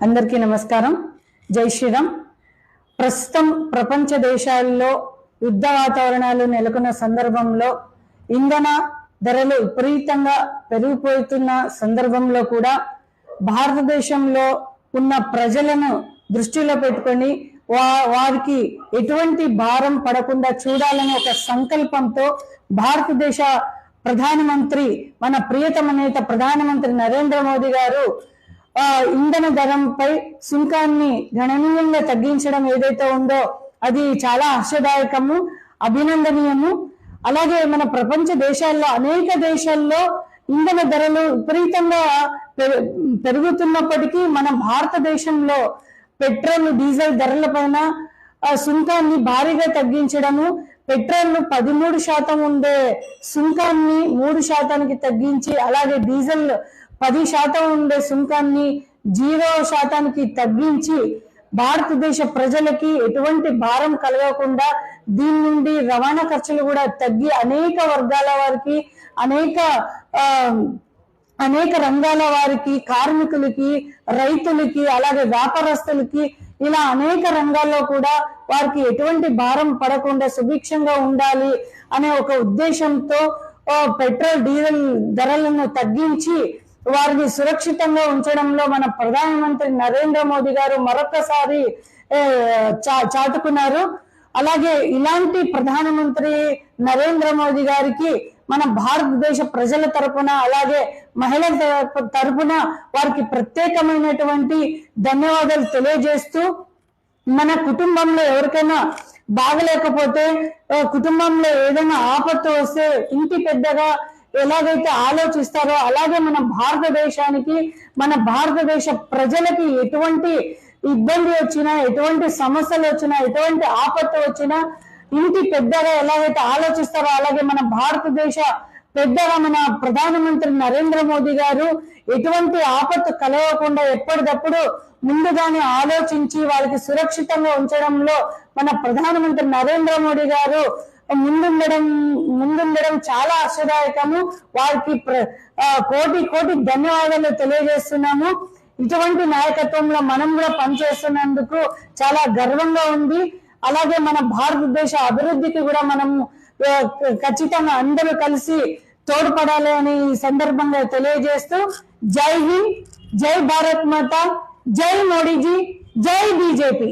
అందరికీ నమస్కారం. జై శ్రీరామ్. ప్రస్తుతం ప్రపంచ దేశాల్లో యుద్ధ వాతావరణాలు నెలకొన్న సందర్భంలో ఇంధన ధరలు విపరీతంగా పెరిగిపోతున్న సందర్భంలో కూడా భారతదేశంలో ఉన్న ప్రజలను దృష్టిలో పెట్టుకొని వారికి ఎటువంటి భారం పడకుండా చూడాలని ఒక సంకల్పంతో భారతదేశ ప్రధానమంత్రి, మన ప్రియతమ నేత ప్రధానమంత్రి నరేంద్ర మోదీ గారు ఇంధన ధరంపై సుంకాన్ని గణనీయంగా తగ్గించడం ఏదైతే ఉందో అది చాలా హర్షదాయకము, అభినందనీయము. అలాగే మన ప్రపంచ దేశాల్లో అనేక దేశాల్లో ఇంధన ధరలు విపరీతంగా పెరుగుతున్నప్పటికీ మన భారతదేశంలో పెట్రోల్, డీజిల్ ధరల పైన సుంకాన్ని భారీగా తగ్గించడము, పెట్రోల్ 13% ఉండే సుంకాన్ని 3%కి తగ్గించి, అలాగే డీజిల్ 10% ఉండే సుంకాన్ని 0%కి తగ్గించి భారతదేశ ప్రజలకి ఎటువంటి భారం కలగకుండా దీని నుండి రవాణా ఖర్చులు కూడా తగ్గి అనేక వర్గాల వారికి, అనేక రంగాల వారికి, కార్మికులకి, రైతులకి, అలాగే వ్యాపారస్తులకి, ఇలా అనేక రంగాల్లో కూడా వారికి ఎటువంటి భారం పడకుండా సుభిక్షంగా ఉండాలి అనే ఒక ఉద్దేశంతో పెట్రోల్, డీజిల్ ధరలను తగ్గించి వారిని సురక్షితంగా ఉంచడంలో మన ప్రధానమంత్రి నరేంద్ర మోదీ గారు మరొకసారి చాటుకున్నారు. అలాగే ఇలాంటి ప్రధానమంత్రి నరేంద్ర మోదీ గారికి మన భారతదేశ ప్రజల తరపున, అలాగే మహిళల తరపున వారికి ప్రత్యేకమైనటువంటి ధన్యవాదాలు తెలియజేస్తూ, మన కుటుంబంలో ఎవరికైనా బాగలేకపోతే, కుటుంబంలో ఏదైనా ఆపత్తు వస్తే ఇంటి పెద్దగా ఎలాగైతే ఆలోచిస్తారో అలాగే మన భారతదేశానికి, మన భారతదేశ ప్రజలకి ఎటువంటి ఇబ్బంది వచ్చినా, ఎటువంటి సమస్యలు వచ్చినా, ఎటువంటి ఆపత్తు వచ్చినా ఇంటి పెద్దగా ఎలాగైతే ఆలోచిస్తారో అలాగే మన భారతదేశ పెద్దగా మన ప్రధానమంత్రి నరేంద్ర మోదీ గారు ఎటువంటి ఆపత్తు కలగకుండా ఎప్పటికప్పుడు ముందుగానే ఆలోచించి వారికి సురక్షితంగా ఉంచడంలో మన ప్రధానమంత్రి నరేంద్ర మోదీ గారు ముందుండడం చాలా హర్షదాయకము. వారికి కోటి ధన్యవాదాలు తెలియజేస్తున్నాము. ఇటువంటి నాయకత్వంలో మనం కూడా పనిచేస్తున్నందుకు చాలా గర్వంగా ఉంది. అలాగే మన భారతదేశ అభివృద్ధికి కూడా మనము ఖచ్చితంగా అందరూ కలిసి తోడ్పడాలి అని ఈ సందర్భంగా తెలియజేస్తూ, జై హింద్, జై భారత్ మాత, జై మోడీజీ, జై బీజేపీ.